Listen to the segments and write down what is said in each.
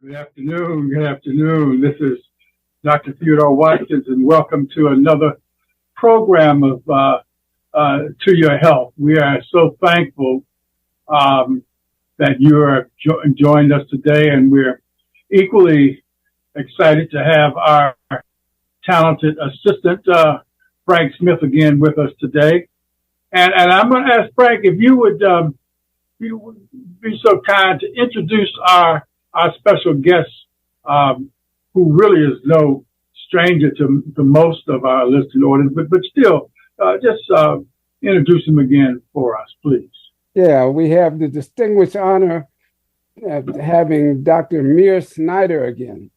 Good afternoon. Good afternoon. This is Dr. Theodore Watkins, and welcome to another program of To Your Health. We are so thankful that you are joined us today, and we're equally excited to have our talented assistant, Frank Smith, again with us today. And I'm going to ask Frank if you would be so kind to introduce our special guest, who really is no stranger to most of our listening audience, but still, just introduce him again for us, please. Yeah, we have the distinguished honor of having Dr. Meir Schneider again.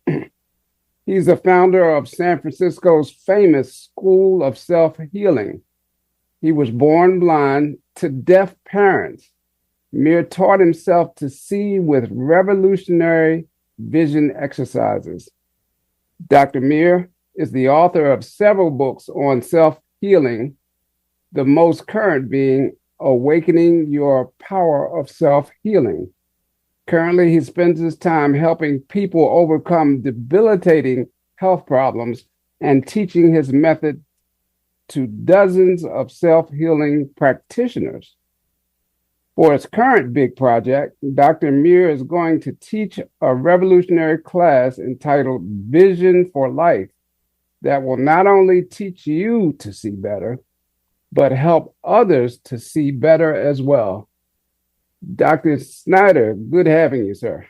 He's the founder of San Francisco's famous School of Self-Healing. He was born blind to deaf parents. Meir taught himself to see with revolutionary vision exercises. Dr. Meir is the author of several books on self-healing, the most current being Awakening Your Power of Self-Healing. Currently, he spends his time helping people overcome debilitating health problems and teaching his method to dozens of self-healing practitioners. For his current big project, Dr. Meir is going to teach a revolutionary class entitled Vision for Life that will not only teach you to see better, but help others to see better as well. Dr. Snyder, good having you, sir.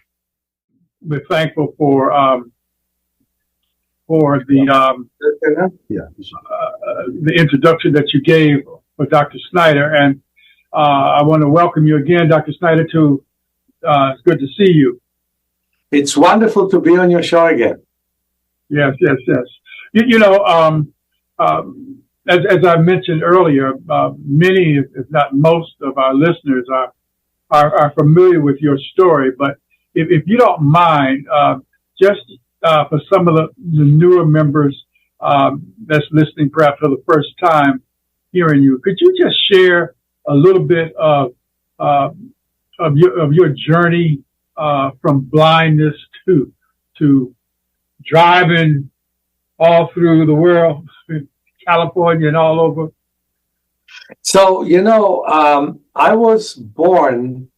We're thankful for the introduction that you gave for Dr. Snyder, and I want to welcome you again, Dr. Snyder. It's good to see you. It's wonderful to be on your show again. Yes. As I mentioned earlier, many, if not most, of our listeners are familiar with your story. But if you don't mind, just for some of the newer members that's listening, perhaps for the first time hearing you, could you just share a little bit of your journey from blindness to driving all through the world, California and all over? So, I was born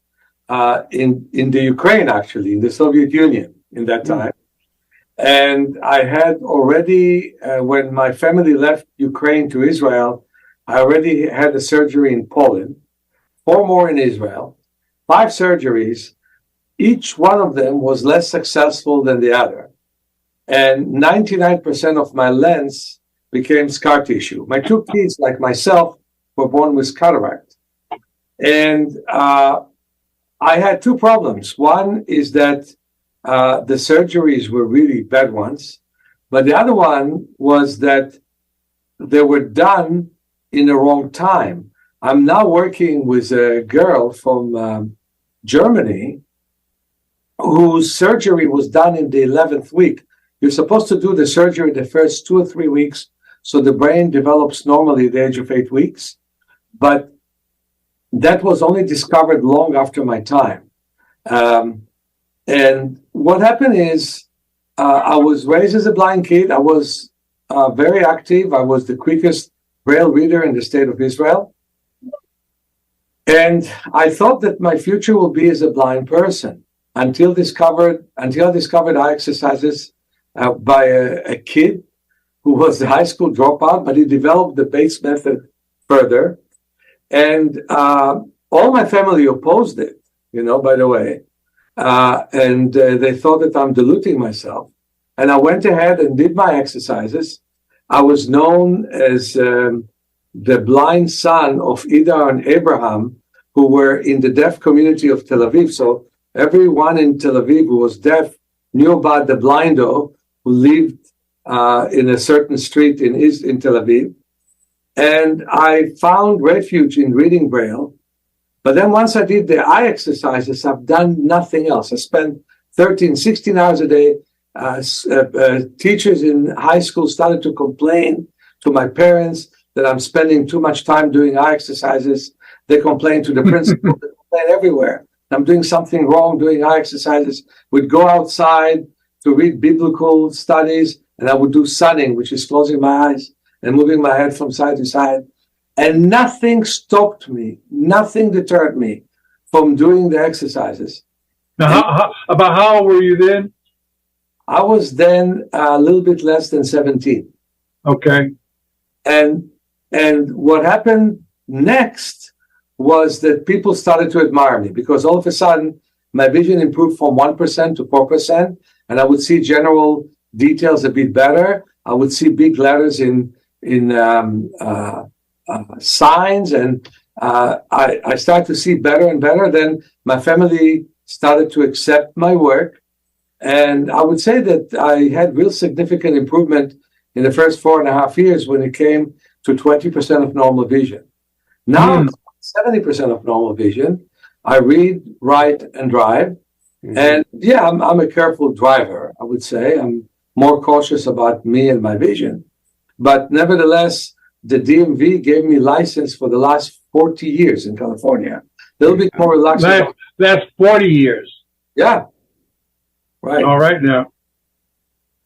in the Ukraine, actually, in the Soviet Union in that time. And I had already, when my family left Ukraine to Israel, I already had a surgery in Poland, 4 more in Israel, 5 surgeries. Each one of them was less successful than the other. And 99% of my lens became scar tissue. My 2 kids, like myself, were born with cataract. And I had 2 problems. One is that the surgeries were really bad ones. But the other one was that they were done in the wrong time. I'm now working with a girl from Germany whose surgery was done in the 11th week. You're supposed to do the surgery the first 2 or 3 weeks so the brain develops normally at the age of 8 weeks. But that was only discovered long after my time. And what happened is I was raised as a blind kid. I was very active. I was the quickest Braille reader in the state of Israel. And I thought that my future will be as a blind person until I discovered eye exercises by a kid who was a high school dropout, but he developed the base method further. And all my family opposed it, by the way. And they thought that I'm diluting myself. And I went ahead and did my exercises. I was known as the blind son of Ida and Abraham, who were in the deaf community of Tel Aviv. So everyone in Tel Aviv who was deaf knew about the blindo who lived in a certain street in Tel Aviv. And I found refuge in reading Braille. But then once I did the eye exercises, I've done nothing else. I spent 13, 16 hours a day. Teachers in high school started to complain to my parents that I'm spending too much time doing eye exercises. They complain to the principal, they complain everywhere. I'm doing something wrong, doing eye exercises, would go outside to read biblical studies, and I would do sunning, which is closing my eyes and moving my head from side to side. And nothing stopped me, nothing deterred me from doing the exercises. Now, about how old were you then? I was then a little bit less than 17. Okay. And what happened next was that people started to admire me, because all of a sudden my vision improved from 1% to 4%, and I would see general details a bit better. I would see big letters in signs, and I started to see better and better. Then my family started to accept my work, and I would say that I had real significant improvement in the first 4.5 years when it came to 20% of normal vision. Now, 70% of normal vision. I read, write, and drive. And yeah, I'm a careful driver, I would say. I'm more cautious about me and my vision. But nevertheless, the DMV gave me license for the last 40 years in California. A little bit more relaxed. That's 40 years. Yeah. Right. All right now.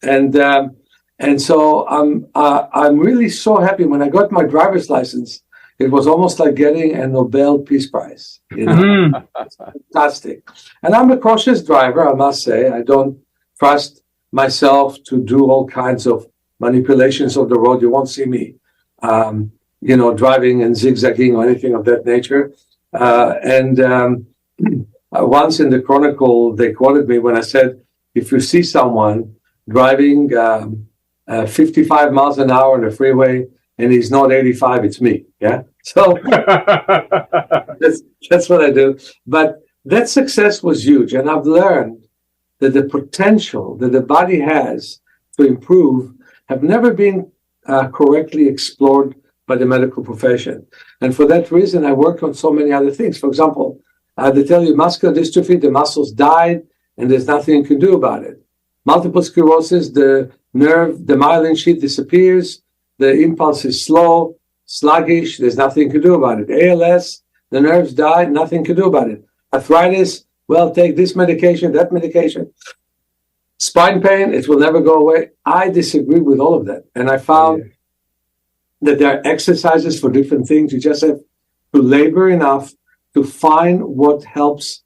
And so I'm really so happy. When I got my driver's license, it was almost like getting a Nobel Peace Prize. You know? It's fantastic. And I'm a cautious driver, I must say. I don't trust myself to do all kinds of manipulations of the road. You won't see me, driving and zigzagging or anything of that nature. Once in the Chronicle, they quoted me when I said, if you see someone driving 55 miles an hour on the freeway and he's not 85, it's me. Yeah. So that's what I do. But that success was huge. And I've learned that the potential that the body has to improve have never been correctly explored by the medical profession. And for that reason, I worked on so many other things. For example, they tell you muscular dystrophy, the muscles died and there's nothing you can do about it. Multiple sclerosis, the nerve, the myelin sheath disappears, the impulse is slow, sluggish, there's nothing you can do about it. ALS, the nerves die, nothing you can do about it. Arthritis, well, take this medication, that medication. Spine pain, it will never go away. I disagree with all of that. And I found that there are exercises for different things. You just have to labor enough to find what helps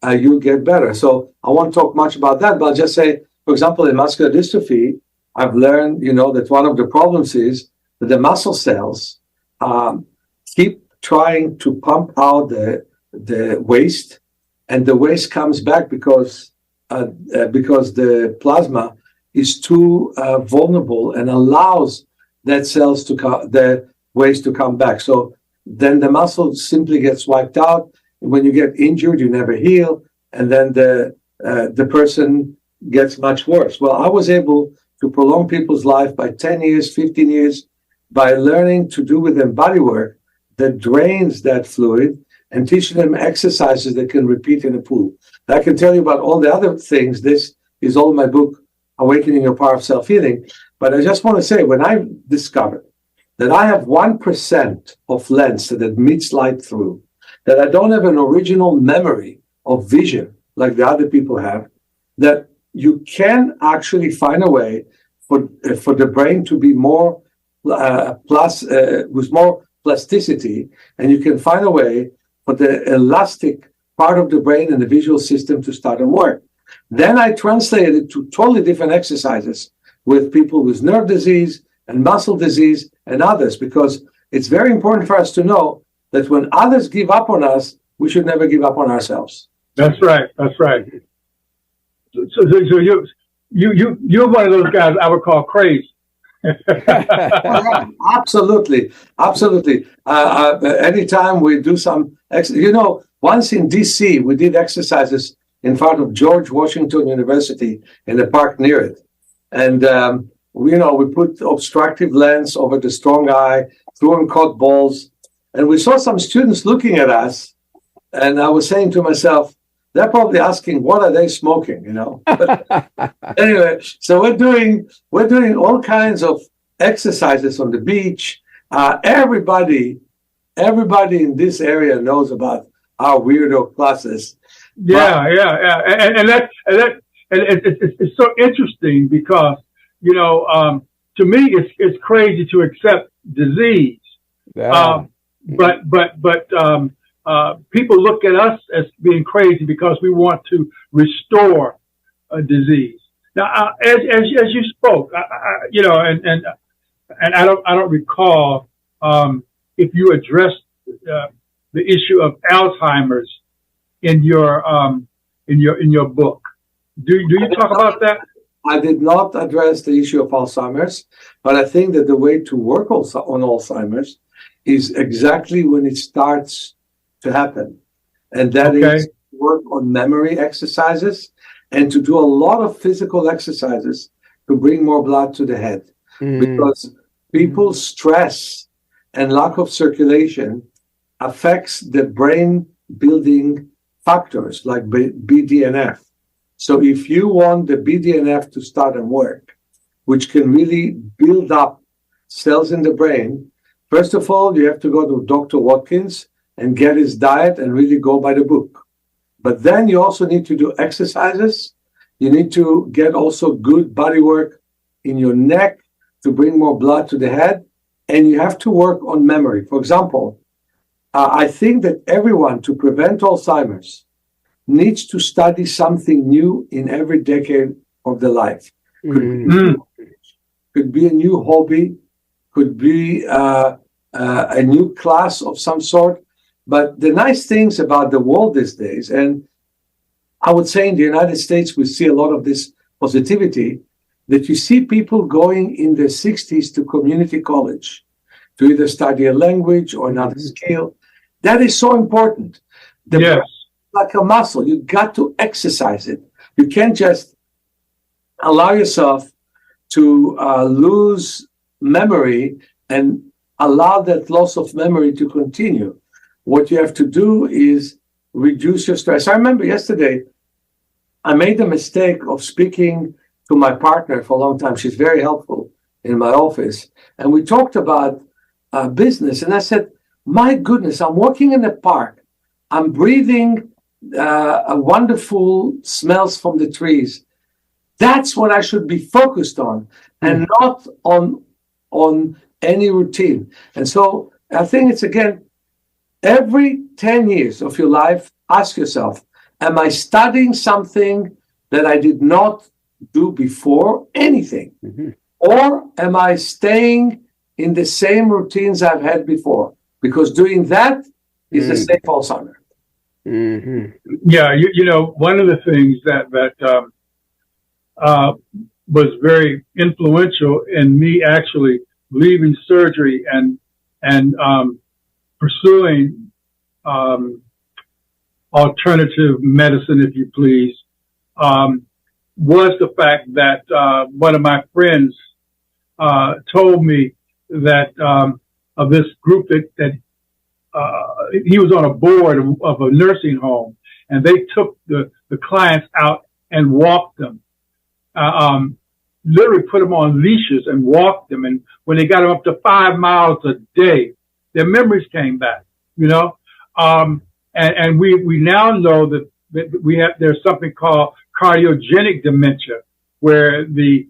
you get better. So I won't talk much about that, but I'll just say, for example, in muscular dystrophy, I've learned, that one of the problems is that the muscle cells keep trying to pump out the waste, and the waste comes back because the plasma is too vulnerable and allows that the waste to come back. So then the muscle simply gets wiped out. When you get injured, you never heal, and then the person gets much worse. Well, I was able to prolong people's life by 10 years, 15 years, by learning to do with them body work that drains that fluid and teaching them exercises that can repeat in a pool. I can tell you about all the other things. This is all in my book, Awakening Your Power of Self-Healing. But I just want to say, when I discovered that I have 1% of lens that admits light through, that I don't have an original memory of vision like the other people have, that you can actually find a way for the brain to be more with more plasticity, and you can find a way for the elastic part of the brain and the visual system to start and work. Then I translated it to totally different exercises with people with nerve disease and muscle disease and others, because it's very important for us to know that when others give up on us, we should never give up on ourselves. That's right. That's right. So you're one of those guys I would call crazy. Absolutely. Anytime we do some, once in DC, we did exercises in front of George Washington University in the park near it. And, we put obstructive lens over the strong eye, threw in caught balls, and we saw some students looking at us. And I was saying to myself, they're probably asking, what are they smoking, Anyway, so we're doing all kinds of exercises on the beach. Everybody in this area knows about our weirdo classes. It's so interesting because to me it's crazy to accept disease. Yeah. But people look at us as being crazy because we want to restore a disease. Now, as you spoke, and I don't recall if you addressed the issue of Alzheimer's in your book. Do you talk about that? I did not address the issue of Alzheimer's, but I think that the way to work also on Alzheimer's is exactly when it starts to happen. And that is work on memory exercises and to do a lot of physical exercises to bring more blood to the head. Because people's stress and lack of circulation affects the brain building factors like BDNF. So if you want the BDNF to start and work, which can really build up cells in the brain, first of all, you have to go to Dr. Watkins and get his diet and really go by the book. But then you also need to do exercises. You need to get also good body work in your neck to bring more blood to the head. And you have to work on memory. For example, I think that everyone, to prevent Alzheimer's, needs to study something new in every decade of their life. Could be a new hobby, could be a new class of some sort. But the nice things about the world these days, and I would say in the United States, we see a lot of this positivity, that you see people going in their 60s to community college to either study a language or another skill. That is so important. Yes. Like a muscle, you got to exercise it. You can't just allow yourself to lose memory and allow that loss of memory to continue. What you have to do is reduce your stress. I remember yesterday, I made the mistake of speaking to my partner for a long time. She's very helpful in my office. And we talked about business. And I said, my goodness, I'm walking in the park. I'm breathing wonderful smells from the trees. That's what I should be focused on and not on any routine. And so I think it's, again, every 10 years of your life, ask yourself, am I studying something that I did not do before anything? Or am I staying in the same routines I've had before? Because doing that is a safe Alzheimer. Yeah, one of the things that was very influential in me actually leaving surgery and pursuing alternative medicine, if you please, was the fact that one of my friends told me that of this group that he was on a board of a nursing home, and they took the clients out and walked them, literally put them on leashes and walked them. And when they got them up to 5 miles a day, their memories came back, and we now know that there's something called cardiogenic dementia, where the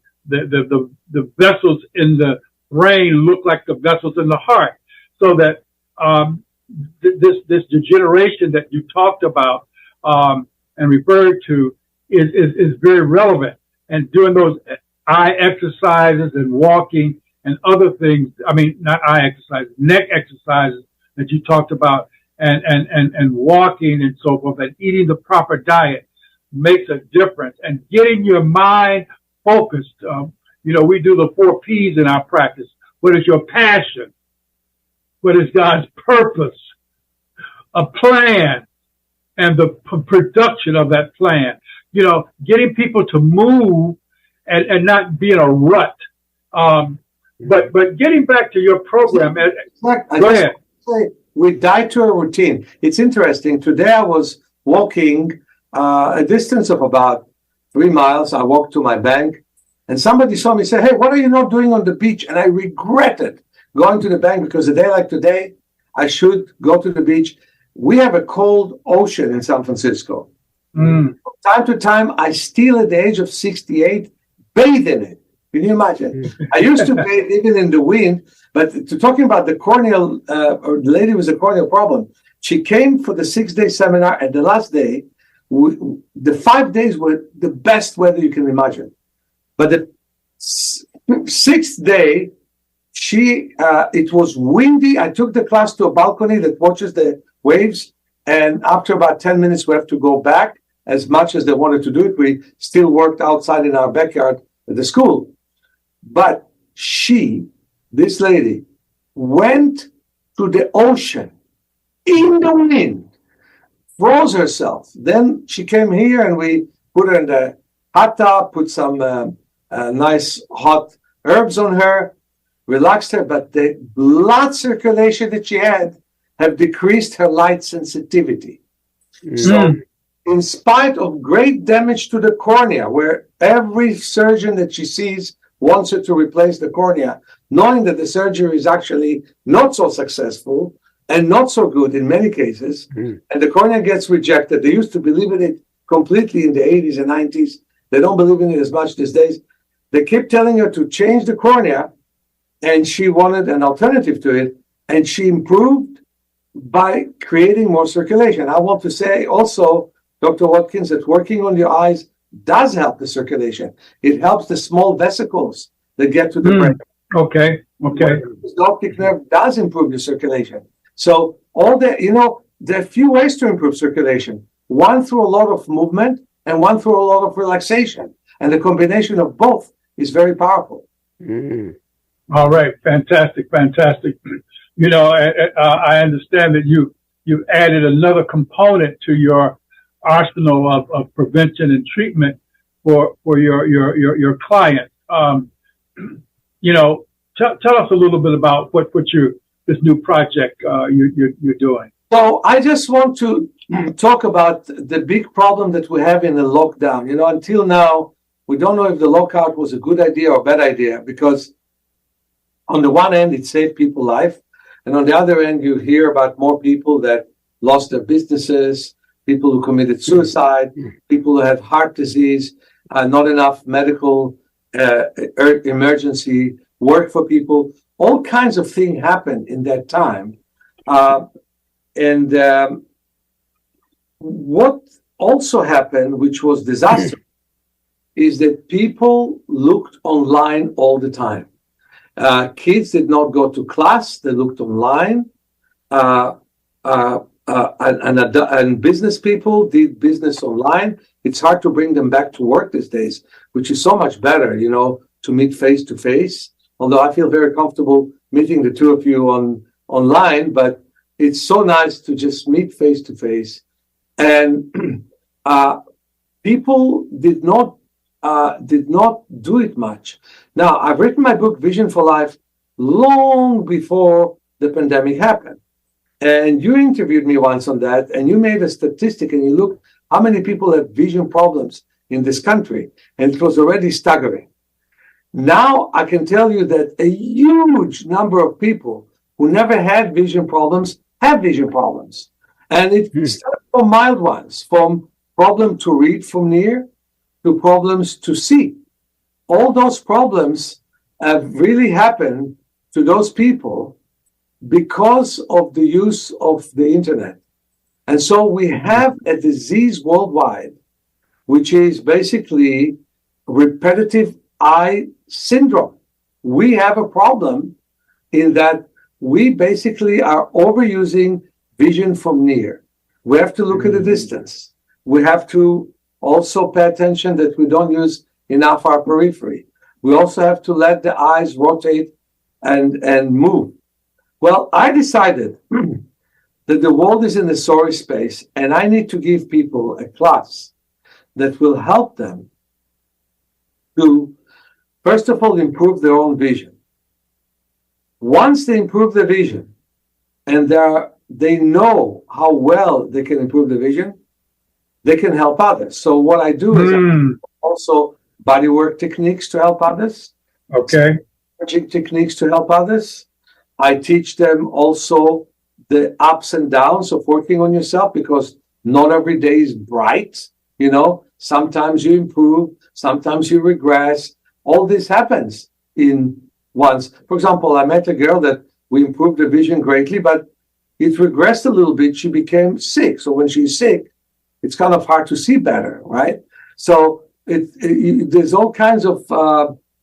vessels in the brain look like the vessels in the heart, so that this degeneration that you talked about and referred to is very relevant. And doing those eye exercises and walking and other things, not eye exercises, neck exercises that you talked about, and walking and so forth, and eating the proper diet makes a difference. And getting your mind focused. We do the 4 P's in our practice. What is your passion? What is God's purpose? A plan and the production of that plan. Getting people to move and not be in a rut. But getting back to your program. Go ahead. We die to a routine. It's interesting. Today I was walking a distance of about 3 miles. I walked to my bank, and somebody saw me say, "Hey, what are you not doing on the beach?" And I regretted going to the bank, because a day like today, I should go to the beach. We have a cold ocean in San Francisco. Mm. From time to time, I still, at the age of 68, bathe in it. Can you imagine? I used to bathe even in the wind, but talking about the corneal, or the lady with a corneal problem, she came for the 6-day seminar, and the last day, the 5 days were the best weather you can imagine. But the 6th day, it was windy. I took the class to a balcony that watches the waves, and after about 10 minutes, we have to go back. As much as they wanted to do it, we still worked outside in our backyard at the school. But this lady, went to the ocean in the wind, froze herself. Then she came here, and we put her in the hot tub, put some nice hot herbs on her, relaxed her. But the blood circulation that she had have decreased her light sensitivity. So, in spite of great damage to the cornea, where every surgeon that she sees wants her to replace the cornea, knowing that the surgery is actually not so successful and not so good in many cases, and the cornea gets rejected. They used to believe in it completely in the 80s and 90s. They don't believe in it as much these days. They kept telling her to change the cornea, and she wanted an alternative to it, and she improved by creating more circulation. I want to say also, Dr. Watkins, that working on your eyes does help the circulation. It helps the small vesicles that get to the brain. Okay. The optic nerve does improve your circulation. So there are a few ways to improve circulation. One through a lot of movement, and one through a lot of relaxation. And the combination of both is very powerful. All right. Fantastic. I understand that you added another component to your arsenal of prevention and treatment for your clients. Tell us a little bit about what this new project you're doing. So I just want to talk about the big problem that we have in the lockdown. Until now, we don't know if the lockout was a good idea or a bad idea, because on the one end, it saved people's life. And on the other end, you hear about more people that lost their businesses, people who committed suicide, people who have heart disease, not enough medical emergency work for people. All kinds of things happened in that time. What also happened, which was disastrous, is that people looked online all the time. Kids did not go to class; they looked online. And business people did business online. It's hard to bring them back to work these days, which is so much better, to meet face to face. Although I feel very comfortable meeting the two of you online, but it's so nice to just meet face to face. And people did not do it much. Now, I've written my book, Vision for Life, long before the pandemic happened. And you interviewed me once on that, and you made a statistic, and you looked how many people have vision problems in this country, and it was already staggering. Now, I can tell you that a huge number of people who never had vision problems have vision problems. And it starts from mild ones, from problem to read from near to problems to see. All those problems have really happened to those people because of the use of the internet. And so we have a disease worldwide, which is basically repetitive eye syndrome. We have a problem in that we basically are overusing vision from near. We have to look at the distance. We have to also pay attention that we don't use enough our periphery. We also have to let the eyes rotate and move. Well, I decided that the world is in a sorry space, and I need to give people a class that will help them to, first of all, improve their own vision. Once they improve their vision, and they know how well they can improve the vision, they can help others. So what I do is also bodywork techniques to help others. Okay. Magic techniques to help others. I teach them also the ups and downs of working on yourself, because not every day is bright. Sometimes you improve, sometimes you regress. All this happens in once. For example, I met a girl that we improved her vision greatly, but it regressed a little bit. She became sick. So when she's sick, it's kind of hard to see better, right? So there's all kinds of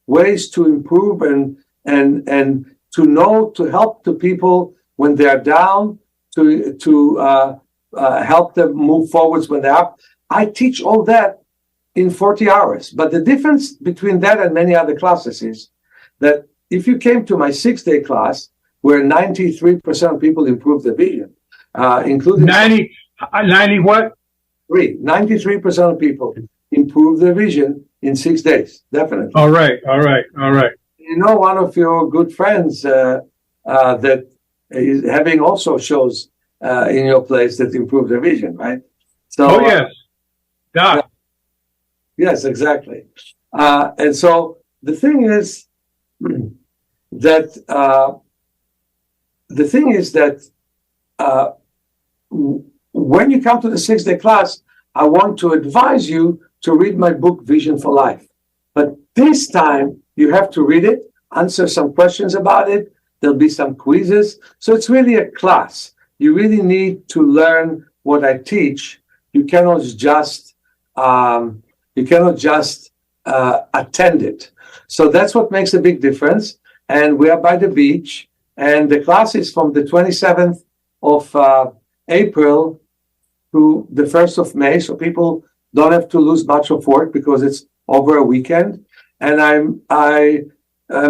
ways to improve and to help the people when they're down, to help them move forwards when they're up. I teach all that in 40 hours. But the difference between that and many other classes is that if you came to my 6-day class, where 93% of people improved their vision, including 90 what? 93% of people improve their vision in 6 days, definitely. All right. One of your good friends that is having also shows in your place that improve their vision, right? So, yes. Doc. Yes, exactly. And so the thing is that when you come to the 6-day class, I want to advise you to read my book, Vision for Life. But this time, you have to read it, answer some questions about it. There'll be some quizzes. So it's really a class. You really need to learn what I teach. You cannot just attend it. So that's what makes a big difference. And we are by the beach. And the class is from the 27th of April to the 1st of May. So people don't have to lose much of work because it's over a weekend. And I'm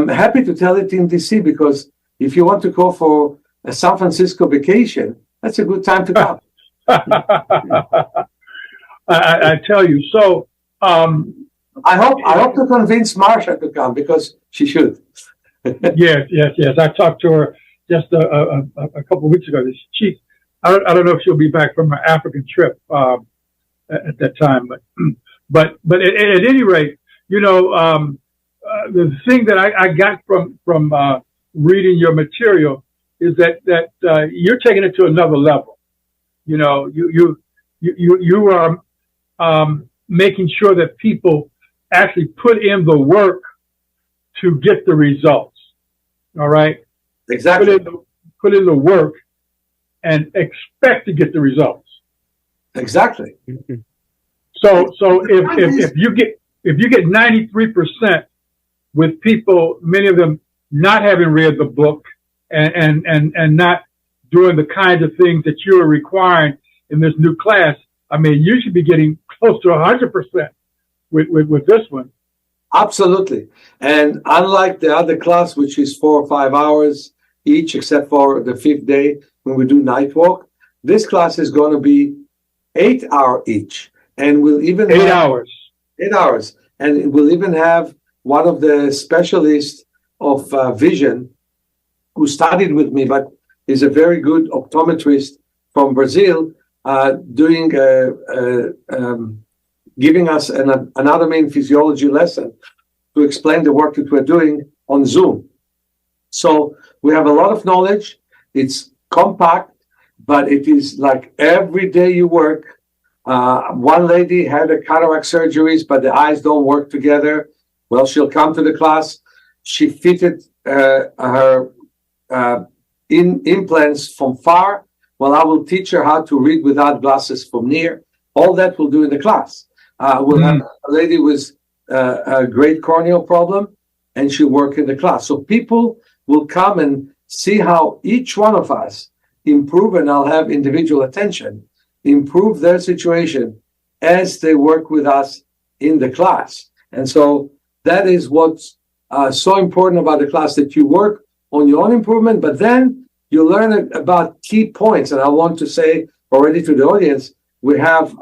happy to tell it in DC, because if you want to go for a San Francisco vacation, that's a good time to come. I tell you. So I hope to convince Marsha to come, because she should. Yes. I talked to her just a couple of weeks ago. I don't know if she'll be back from her African trip at that time, but at any rate, the thing that I got from reading your material is that you're taking it to another level. You are making sure that people actually put in the work to get the results. All right. Exactly. Put in the work and expect to get the results. Exactly. So if you get 93% with people, many of them not having read the book and not doing the kinds of things that you are requiring in this new class, I mean, you should be getting close to 100% with this one. Absolutely. And unlike the other class, which is 4 or 5 hours each, except for the 5th day when we do night walk, this class is going to be 8 hours each. And we'll even 8 hours. 8 hours. And we'll even have one of the specialists of vision who studied with me, but is a very good optometrist from Brazil, giving us an anatomy and physiology lesson to explain the work that we're doing on Zoom. So we have a lot of knowledge. It's compact, but it is like every day you work. One lady had a cataract surgeries, but the eyes don't work together. Well, she'll come to the class. She fitted her implants from far. Well, I will teach her how to read without glasses from near. All that we'll do in the class. We'll have a lady with a great corneal problem, and she'll work in the class. So people will come and see how each one of us improve, and I'll have individual attention, improve their situation as they work with us in the class. And so that is what's so important about the class, that you work on your own improvement, but then you learn about key points. And I want to say already to the audience, we have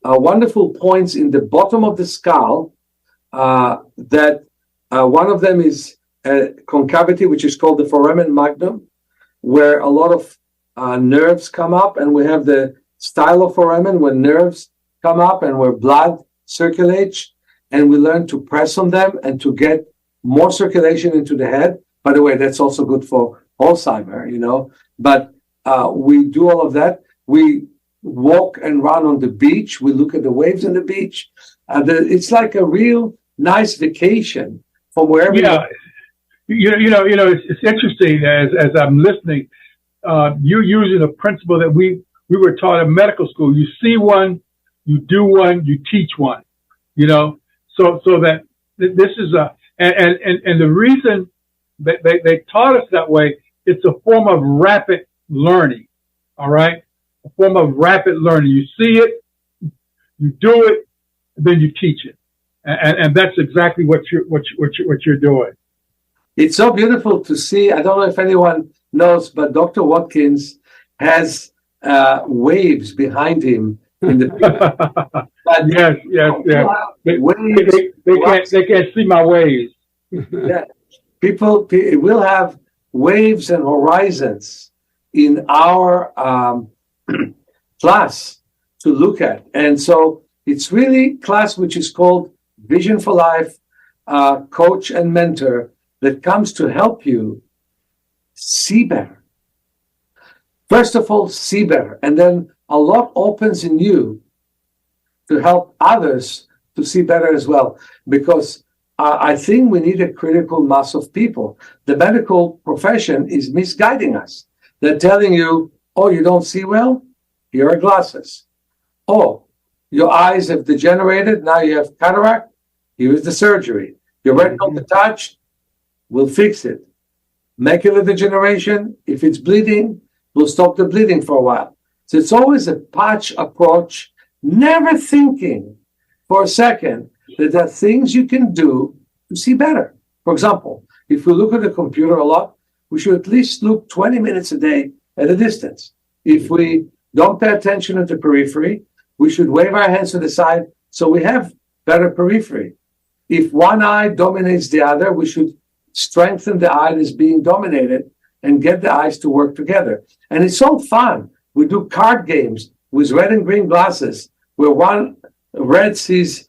wonderful points in the bottom of the skull that one of them is a concavity, which is called the foramen magnum, where a lot of nerves come up, and we have the styloforamen, where nerves come up and where blood circulates, and we learn to press on them and to get more circulation into the head. By the way, that's also good for Alzheimer, But we do all of that. We walk and run on the beach. We look at the waves on the beach. It's like a real nice vacation from wherever. Yeah, it's interesting as I'm listening. You're using a principle that we were taught in medical school. You see one, you do one, you teach one. So that this is and the reason that they taught us that way, it's a form of rapid learning. All right, a form of rapid learning. You see it, you do it, and then you teach it, and that's exactly what you're doing. It's so beautiful to see. I don't know if anyone knows, but Dr. Watkins has waves behind him in the yes. They can't see my waves. Yeah. People will have waves and horizons in our class to look at. And so it's really class which is called Vision for Life, Coach and Mentor, that comes to help you see better. First of all, see better. And then a lot opens in you to help others to see better as well. Because I think we need a critical mass of people. The medical profession is misguiding us. They're telling you, oh, you don't see well? Here are glasses. Oh, your eyes have degenerated. Now you have cataract. Here is the surgery. Your retinal detached. We'll fix it. Macular degeneration, if it's bleeding, we'll stop the bleeding for a while. So it's always a patch approach, never thinking for a second that there are things you can do to see better. For example, if we look at the computer a lot, we should at least look 20 minutes a day at a distance. If we don't pay attention at the periphery, we should wave our hands to the side so we have better periphery. If one eye dominates the other, we should strengthen the eye that's being dominated and get the eyes to work together. And it's so fun. We do card games with red and green glasses where one red sees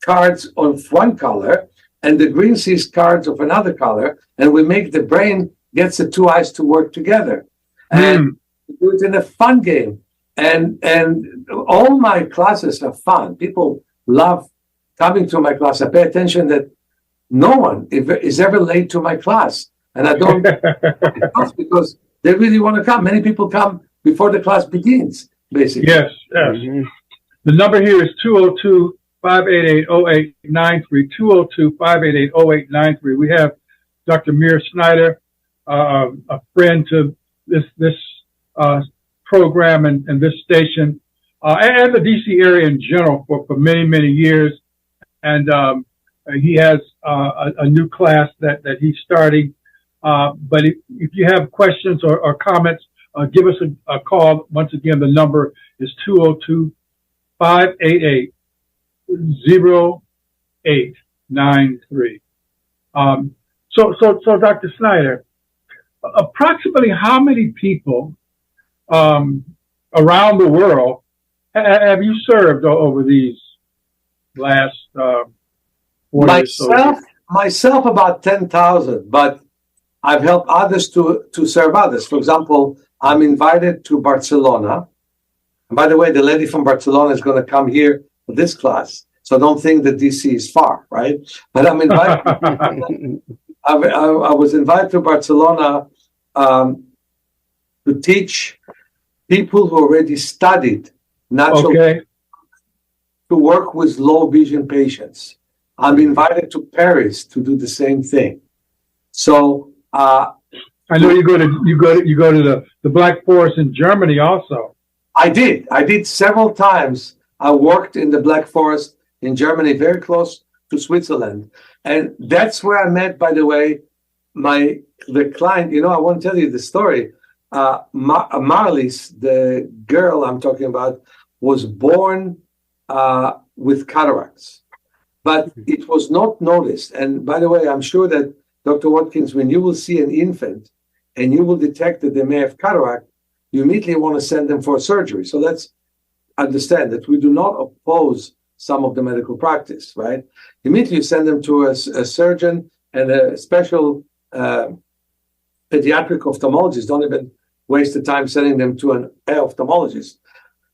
cards of one color and the green sees cards of another color, and we make the brain gets the two eyes to work together. And we do it in a fun game. And all my classes are fun. People love coming to my class. I pay attention that no one is ever late to my class. And I don't, because they really want to come. Many people come before the class begins, basically. Yes. Mm-hmm. The number here is 202-588-0893, 202-588-0893. We have Dr. Meir Schneider, a friend to this program and this station, and the DC area in general for many, many years. And he has a new class that he's starting. But if you have questions or comments, give us a call. Once again, the number is 202-588-0893. So Dr. Snyder, approximately how many people around the world have you served over these last 4 years? Myself about 10,000, but I've helped others to serve others. For example, I'm invited to Barcelona. And by the way, the lady from Barcelona is going to come here for this class. So don't think that DC is far, right? But I'm invited. I was invited to Barcelona to teach people who already studied natural to work with low vision patients. I'm invited to Paris to do the same thing. So I know you go to the Black Forest in Germany also. I did several times. I worked in the Black Forest in Germany, very close to Switzerland, and that's where I met, by the way, the client. I want to tell you the story. Marlies, the girl I'm talking about, was born with cataracts, but it was not noticed. And by the way, I'm sure that Dr. Watkins, when you will see an infant and you will detect that they may have cataract, you immediately want to send them for surgery. So let's understand that we do not oppose some of the medical practice, right? Immediately you send them to a surgeon, and a special pediatric ophthalmologist. Don't even waste the time sending them to an ophthalmologist.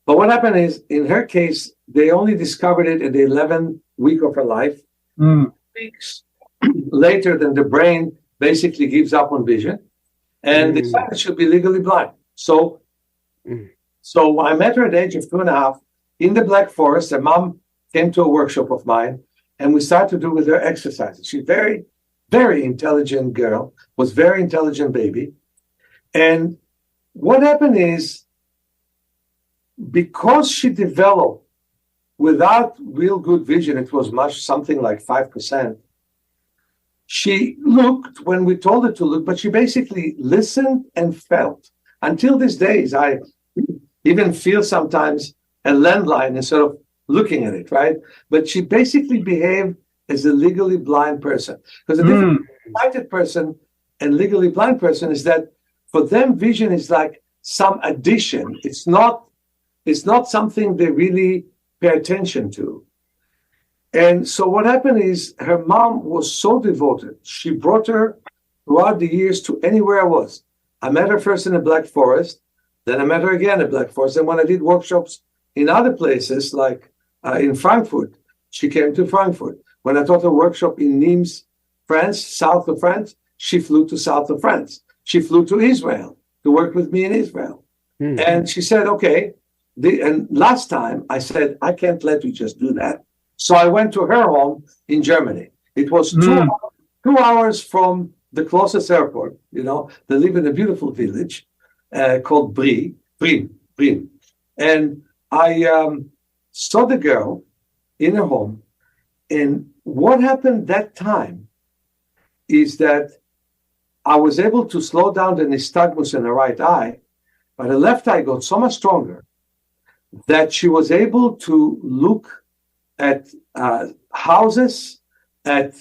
But what happened is, in her case, they only discovered it at the 11th week of her life. Weeks later, then the brain basically gives up on vision, and decided she'll be legally blind. So I met her at the age of 2.5 in the Black Forest. Her mom came to a workshop of mine, and we started to do with her exercises. She's very, very intelligent girl, was very intelligent baby. And what happened is, because she developed without real good vision, it was something like 5%. She looked when we told her to look, but she basically listened and felt. Until these days, I even feel sometimes a landline instead of looking at it, right? But she basically behaved as a legally blind person. Because the difference between a sighted person and legally blind person is that for them, vision is like some addition. It's not something they really pay attention to. And so what happened is her mom was so devoted. She brought her throughout the years to anywhere I was. I met her first in the Black Forest. Then I met her again in Black Forest. And when I did workshops in other places, like in Frankfurt, she came to Frankfurt. When I taught a workshop in Nimes, France, south of France, she flew to south of France. She flew to Israel to work with me in Israel. And she said, okay. And last time I said, I can't let you just do that. So I went to her home in Germany. It was 2 hours from the closest airport. You know, they live in a beautiful village called Brim. And I saw the girl in her home. And what happened that time is that I was able to slow down the nystagmus in the right eye, but the left eye got so much stronger that she was able to look at houses, at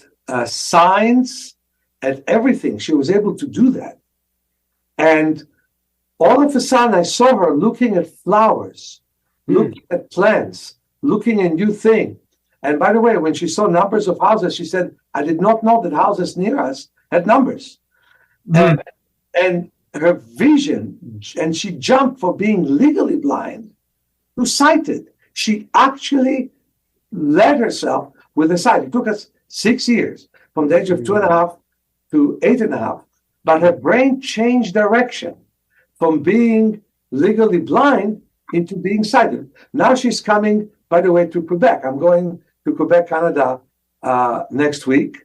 signs, at everything. She was able to do that. And all of a sudden, I saw her looking at flowers, looking at plants, looking at new things. And by the way, when she saw numbers of houses, she said, I did not know that houses near us had numbers. And her vision, and she jumped from being legally blind to sighted. She actually led herself with a sight. It took us 6 years, from the age of 2.5 to 8.5. But her brain changed direction from being legally blind into being sighted. Now she's coming, by the way, to Quebec. I'm going to Quebec, Canada next week.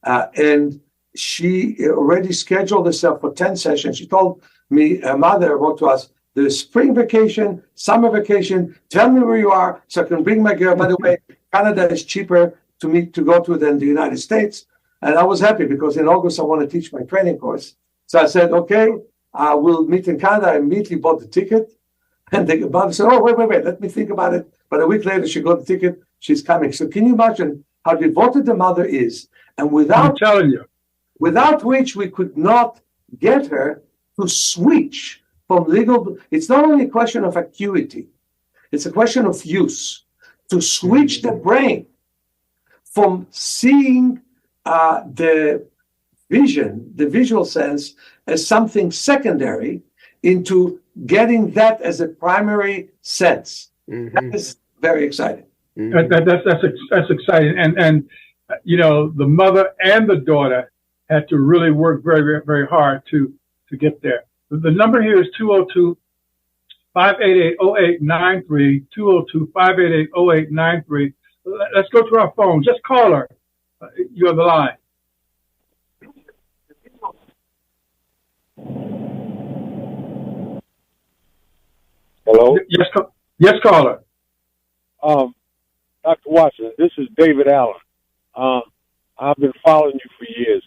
And she already scheduled herself for 10 sessions. She told me, her mother wrote to us, there's spring vacation, summer vacation. Tell me where you are so I can bring my girl. By the way, Canada is cheaper to go to than the United States. And I was happy because in August, I want to teach my training course. So I said, okay, we'll meet in Canada. I immediately bought the ticket. And the mother said, oh, wait, let me think about it. But a week later, she got the ticket. She's coming. So can you imagine how devoted the mother is? And I'm telling you, without which we could not get her to switch from legal. It's not only a question of acuity. It's a question of use. To switch the brain from seeing the vision, the visual sense, as something secondary into getting that as a primary sense. That is very exciting. That's exciting. And you know, the mother and the daughter had to really work very, very, very hard to get there. The number here is 202-588-0893, 202-588-0893. Let's go to our phone. Just call her. You're on the line. Hello? Yes, caller. Dr. Watson, this is David Allen. I've been following you for years.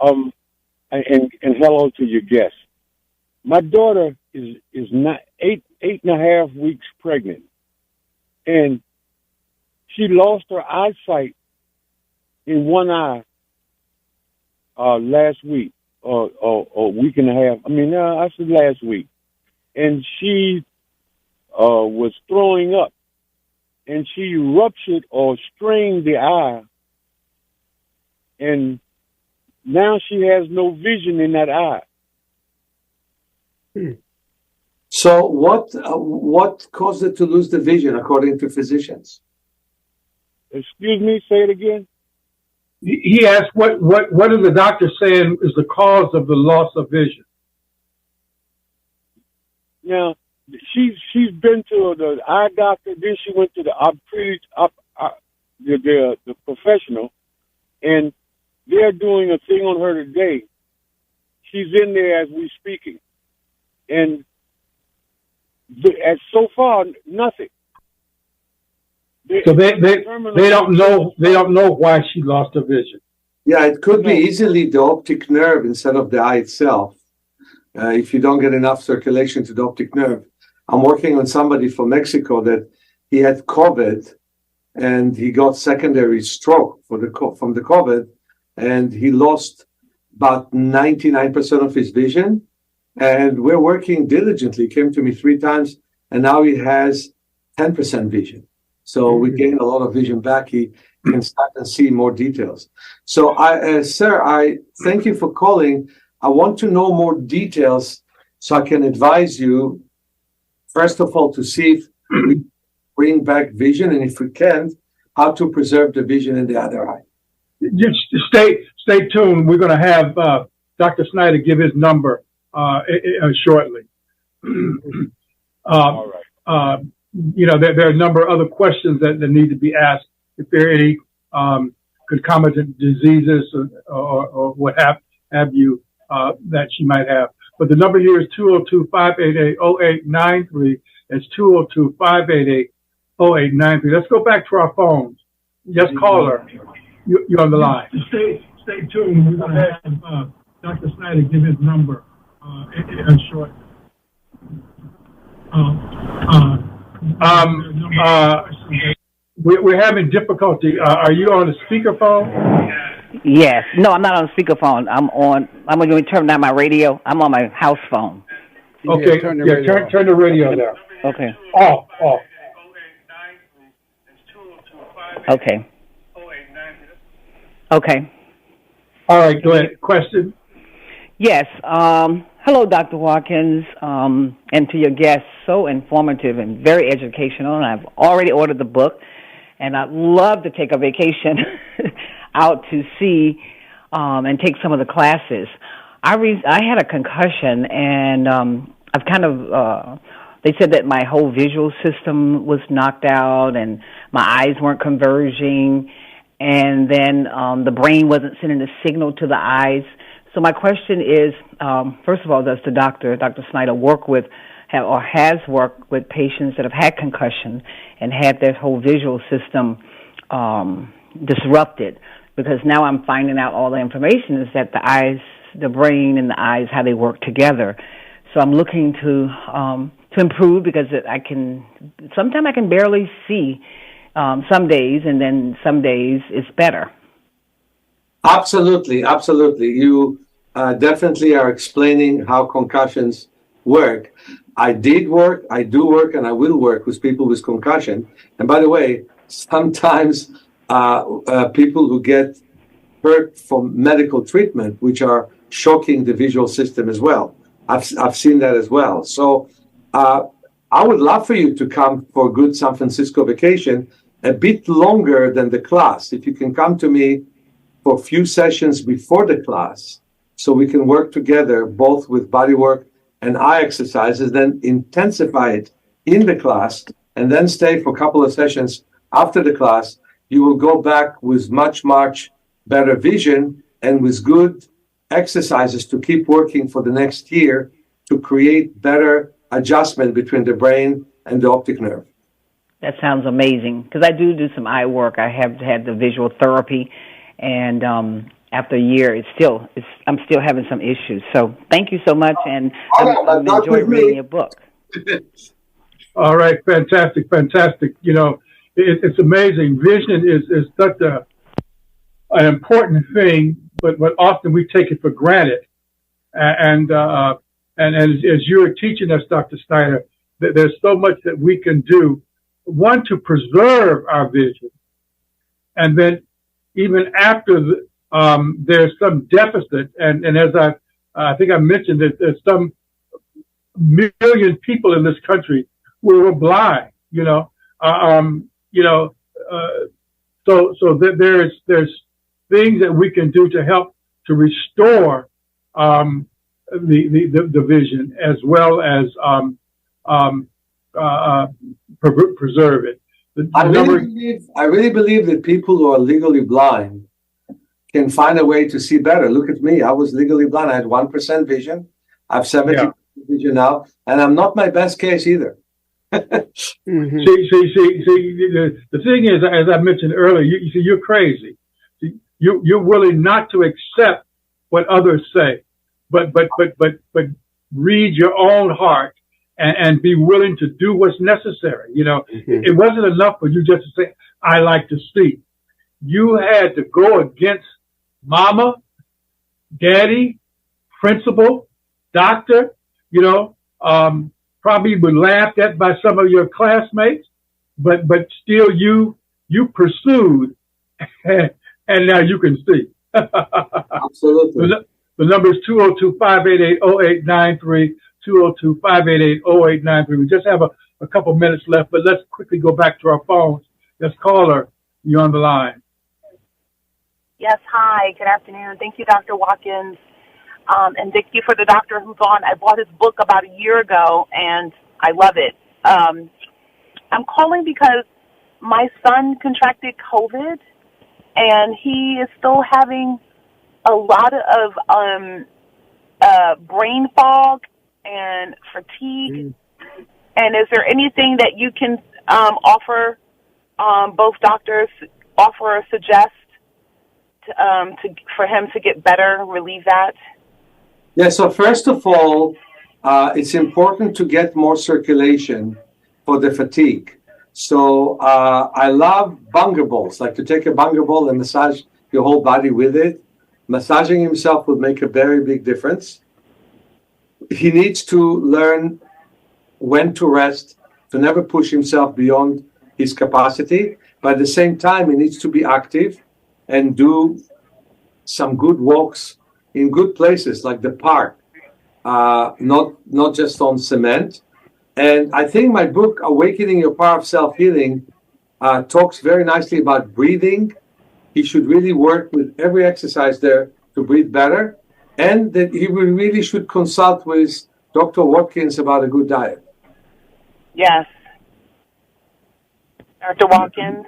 And hello to your guest. My daughter is not 8.5 weeks pregnant, and she lost her eyesight in one eye last week or a week and a half. I said last week, and she was throwing up, and she ruptured or strained the eye, and now she has no vision in that eye. So what caused it to lose the vision, according to physicians? Excuse me, say it again. He asked, what are the doctors saying is the cause of the loss of vision? Now, she's been to the eye doctor, then she went to the the professional, and they're doing a thing on her today. She's in there as we speaking, and as so far nothing. So they don't know why she lost her vision. Yeah, it could be easily the optic nerve instead of the eye itself. If you don't get enough circulation to the optic nerve. I'm working on somebody from Mexico that he had COVID and he got secondary stroke from the COVID, and he lost about 99% of his vision. And we're working diligently. He came to me 3 times, and now he has 10% vision. So we gained a lot of vision back. He can start and see more details. So, sir, I thank you for calling. I want to know more details so I can advise you, first of all, to see if we bring back vision, and if we can, how to preserve the vision in the other eye. Just stay tuned. We're going to have Dr. Snyder give his number shortly. All right. There are a number of other questions that need to be asked. If there are any concomitant diseases or what have you that she might have. But the number here is 202-588-0893. It's 202-588-0893. Let's go back to our phones. Yes, caller. You're on the line. Stay tuned. We're going to have Dr. Snyder give his number shortly. We're having difficulty. Are you on a speakerphone? Yes. No, I'm not on a speakerphone. I'm going to turn down my radio. I'm on my house phone. Okay. Turn the radio down. Okay. Off. Okay. Okay. All right. Go ahead. Question? Yes. Hello, Dr. Watkins, and to your guests. So informative and very educational. And I've already ordered the book, and I'd love to take a vacation out to see and take some of the classes. I had a concussion, and I've kind of they said that my whole visual system was knocked out, and my eyes weren't converging, and then the brain wasn't sending a signal to the eyes. So my question is, first of all, does Dr. Snyder work with or has worked with patients that have had concussion and had their whole visual system disrupted? Because now I'm finding out all the information is that the eyes, the brain and the eyes, how they work together. So I'm looking to improve, because sometimes I can barely see some days, and then some days it's better. Absolutely. You definitely are explaining how concussions work. I do work, and I will work with people with concussion. And by the way, sometimes people who get hurt from medical treatment, which are shocking the visual system as well. I've seen that as well. So I would love for you to come for a good San Francisco vacation, a bit longer than the class. If you can come to me for a few sessions before the class, so we can work together both with body work and eye exercises, then intensify it in the class, and then stay for a couple of sessions after the class, you will go back with much, much better vision and with good exercises to keep working for the next year to create better adjustment between the brain and the optic nerve. That sounds amazing, because I do some eye work. I have had the visual therapy, and after a year, I'm still having some issues. So thank you so much, and I'm enjoying reading your book. All right, fantastic. It's amazing. Vision is such an important thing, but often we take it for granted. And as you were teaching us, Dr. Snyder, that there's so much that we can do. One, to preserve our vision, and then even after there's some deficit, and as I think I mentioned, that there's some million people in this country were blind, so there's things that we can do to help to restore the vision as well as preserve it. I really believe that people who are legally blind can find a way to see better. Look at me. I was legally blind. I had 1% vision. I have 70% vision now, and I'm not my best case either. Mm-hmm. See, the thing is, as I mentioned earlier, you're crazy. You're willing not to accept what others say, but read your own heart and be willing to do what's necessary. Mm-hmm. It wasn't enough for you just to say, I like to see. You had to go against mama, daddy, principal, doctor, probably were laughed at by some of your classmates, but still you pursued and now you can see. Absolutely. The number is 202-588-0893, 202-588-0893. We just have a couple minutes left, but let's quickly go back to our phones. Let's call her. You're on the line. Yes, hi. Good afternoon. Thank you, Dr. Watkins. And thank you for the doctor who's on. I bought his book about a year ago, and I love it. I'm calling because my son contracted COVID, and he is still having a lot of brain fog and fatigue. And is there anything that you can offer, both doctors offer or suggest for him to get better, relieve that? Yeah, so first of all, it's important to get more circulation for the fatigue. So I love bunger balls, like to take a bunger ball and massage your whole body with it. Massaging himself would make a very big difference. He needs to learn when to rest, to never push himself beyond his capacity. But at the same time, he needs to be active and do some good walks in good places like the park, not just on cement. And I think my book, Awakening Your Power of Self-Healing, talks very nicely about breathing. He should really work with every exercise there to breathe better, and that he really should consult with Dr. Watkins about a good diet. Yes. Dr. Watkins?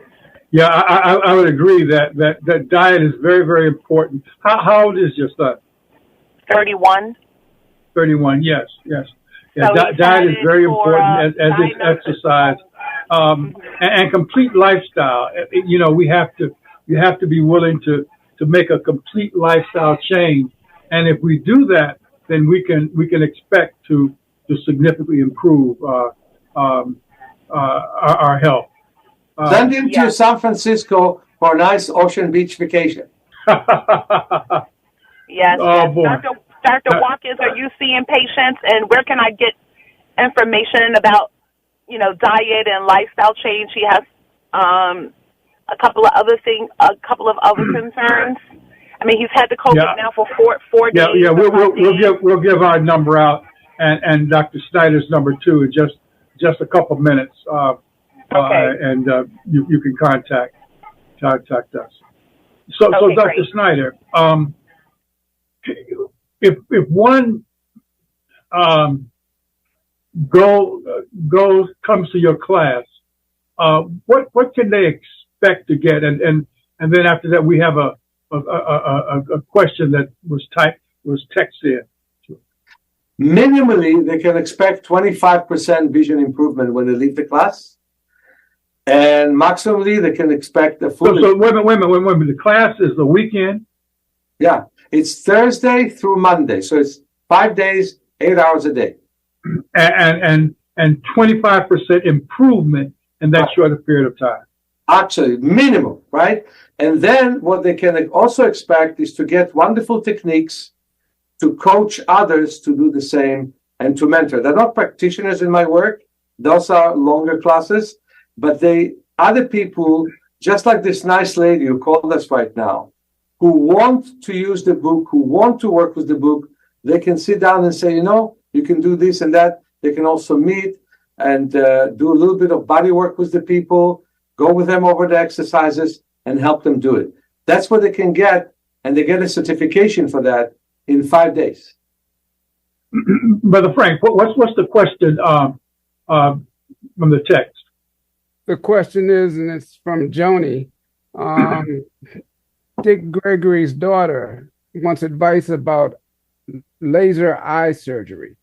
Yeah, I would agree that diet is very, very important. How old is your son? 31. 31, yes. Yeah, so diet is very important as is exercise. And complete lifestyle. You have to be willing to make a complete lifestyle change. And if we do that, then we can expect to significantly improve our health. Send him to San Francisco for a nice ocean beach vacation. Yes. Oh, boy. Dr. Watkins, are you seeing patients, and where can I get information about, diet and lifestyle change? He has a couple of other concerns. I mean, he's had the COVID now for four days. Yeah. We'll give our number out and Dr. Snyder's number too in just a couple minutes. Okay. And you can contact us. So Dr. Great. Snyder, if one comes to your class, what can they expect to get? And then after that, we have a question that was texted in. Minimally, they can expect 25% vision improvement when they leave the class. And maximally, they can expect a full... So wait a minute. The class is the weekend? Yeah. It's Thursday through Monday. So it's 5 days, 8 hours a day. And 25% improvement in that shorter period of time. Actually, minimum, right? And then what they can also expect is to get wonderful techniques to coach others to do the same and to mentor. They're not practitioners in my work. Those are longer classes. But other people, just like this nice lady who called us right now, who want to use the book, who want to work with the book, they can sit down and say, you can do this and that. They can also meet and do a little bit of body work with the people, go with them over the exercises and help them do it. That's what they can get, and they get a certification for that in 5 days. Brother Frank, what's the question from the text? The question is, and it's from Joni, Dick Gregory's daughter wants advice about laser eye surgery.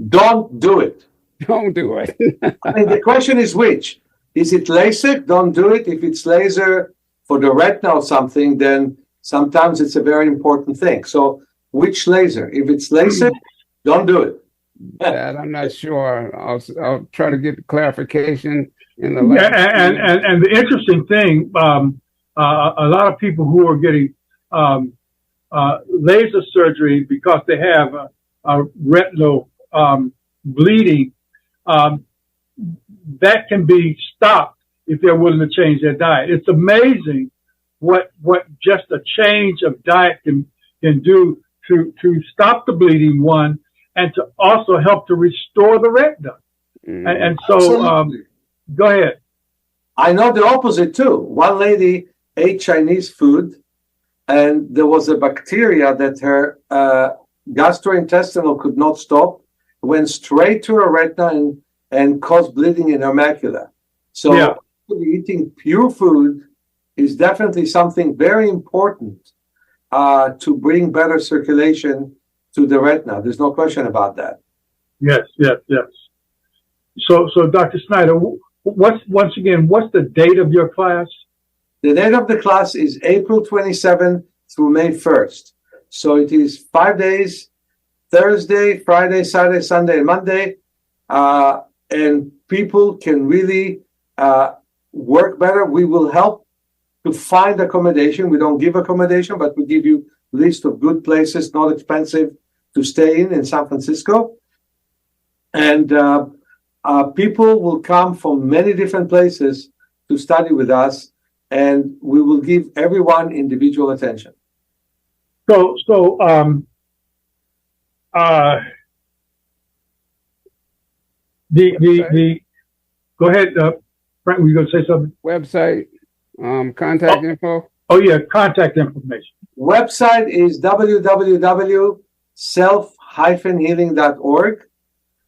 Don't do it. Don't do it. I mean, the question is which? Is it LASIK? Don't do it. If it's laser for the retina or something, then sometimes it's a very important thing. So which laser? If it's LASIK, don't do it. That I'm not sure. I'll try to get clarification in the lab. And the interesting thing, a lot of people who are getting laser surgery because they have a retinal bleeding, that can be stopped if they're willing to change their diet. It's amazing what just a change of diet can do to stop the bleeding, one, and to also help to restore the retina. And so, go ahead. I know the opposite too. One lady ate Chinese food, and there was a bacteria that her gastrointestinal could not stop, went straight to her retina and caused bleeding in her macula. So eating pure food is definitely something very important to bring better circulation to the retina. There's no question about that. Yes. So Dr. Snyder, what's the date of your class? The date of the class is April 27th through May 1st. So it is 5 days, Thursday, Friday, Saturday, Sunday, and Monday. And people can really work better. We will help to find accommodation. We don't give accommodation, but we give you a list of good places, not expensive, to stay in San Francisco. And people will come from many different places to study with us, and we will give everyone individual attention. So go ahead, Frank, were you going to say something? Website, contact info. Oh yeah, contact information. Website is www.self-healing.org.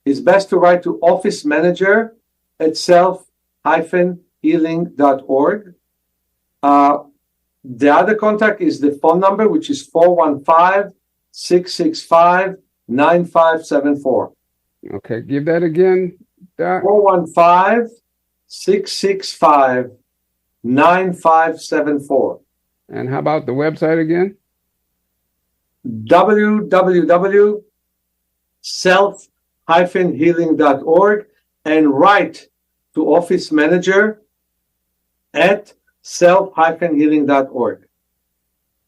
It's best to write to office manager at self-healing.org. The other contact is the phone number, which is 415-665-9574. Okay, give that again, Doc. 415-665-9574. And how about the website again? www.self-healing.org, and write to office manager at self-healing.org.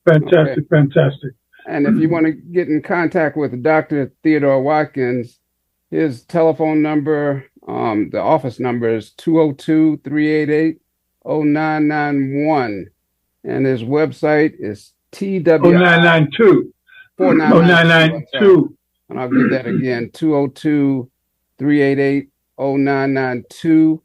Fantastic. And if you want to get in contact with Dr. Theodore Watkins, his telephone number, the office number is 202-388-0991. And his website is TWI. 0992. 0992. And I'll give that again, 202-388-0992.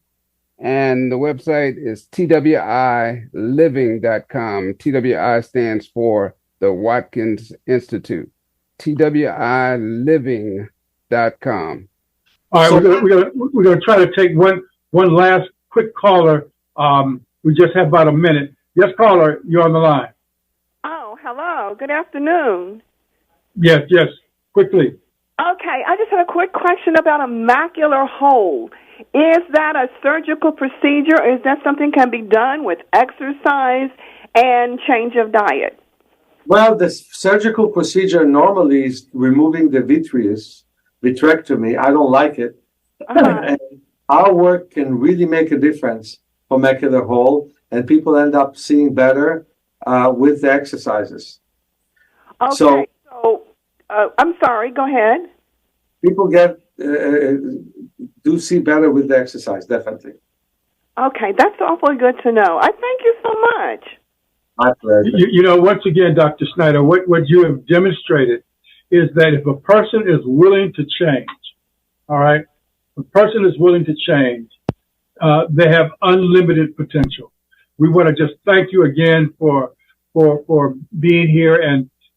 And the website is twiliving.com. TWI stands for the Watkins Institute. twiliving.com. All right, we're gonna try to take one last quick caller. We just have about a minute. Yes, caller, you're on the line. Oh, hello. Good afternoon. Yes, quickly. Okay, I just had a quick question about a macular hole. Is that a surgical procedure, or is that something can be done with exercise and change of diet? Well, the surgical procedure normally is removing the vitrectomy. I don't like it. And our work can really make a difference for macular hole, and people end up seeing better with the exercises. Okay, so I'm sorry, go ahead. People do see better with the exercise, definitely. Okay, that's awfully good to know. I thank you so much. My pleasure. Once again, Dr. Snyder, what you have demonstrated is that if a person is willing to change, all right, if a person is willing to change, they have unlimited potential. We want to just thank you again for being here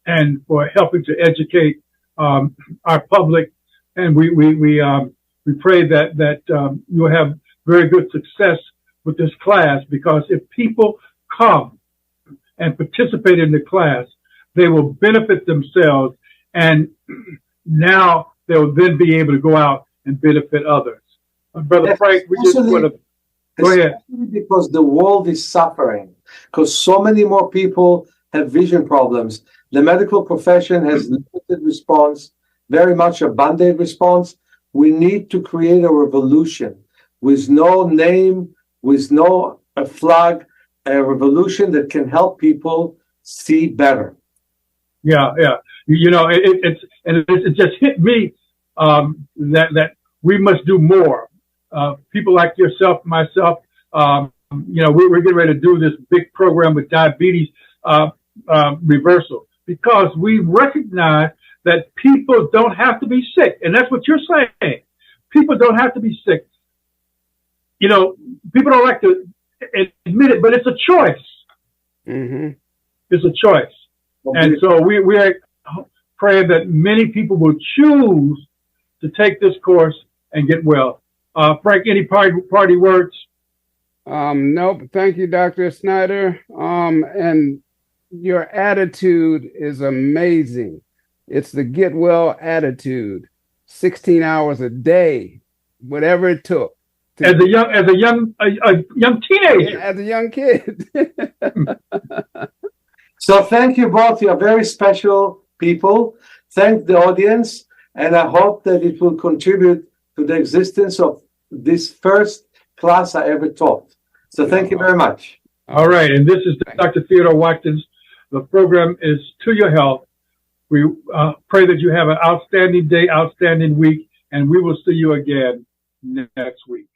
and for helping to educate our public. And we pray that you'll have very good success with this class, because if people come and participate in the class, they will benefit themselves, and now they'll then be able to go out and benefit others. Brother Frank, we just want to go ahead. Because the world is suffering, because so many more people have vision problems. The medical profession has limited response, very much a band-aid response. We need to create a revolution with no name, with no flag, a revolution that can help people see better. Yeah. You know, it just hit me that we must do more. People like yourself, myself, you know, we're getting ready to do this big program with diabetes reversal, because we recognize that people don't have to be sick. And that's what you're saying. People don't have to be sick. You know, people don't like to admit it, but it's a choice. Mm-hmm. It's a choice. And so we are praying that many people will choose to take this course and get well. Frank, any party words? Nope. Thank you, Dr. Snyder. And your attitude is amazing. It's the get well attitude. 16 hours a day, whatever it took. As a young teenager. As a young kid. So thank you both. You're very special people. Thank the audience, and I hope that it will contribute to the existence of this first class I ever taught. So thank you very much. All right, and this is Dr. Theodore Watkins. The program is To Your Health. We pray that you have an outstanding day, outstanding week, and we will see you again next week.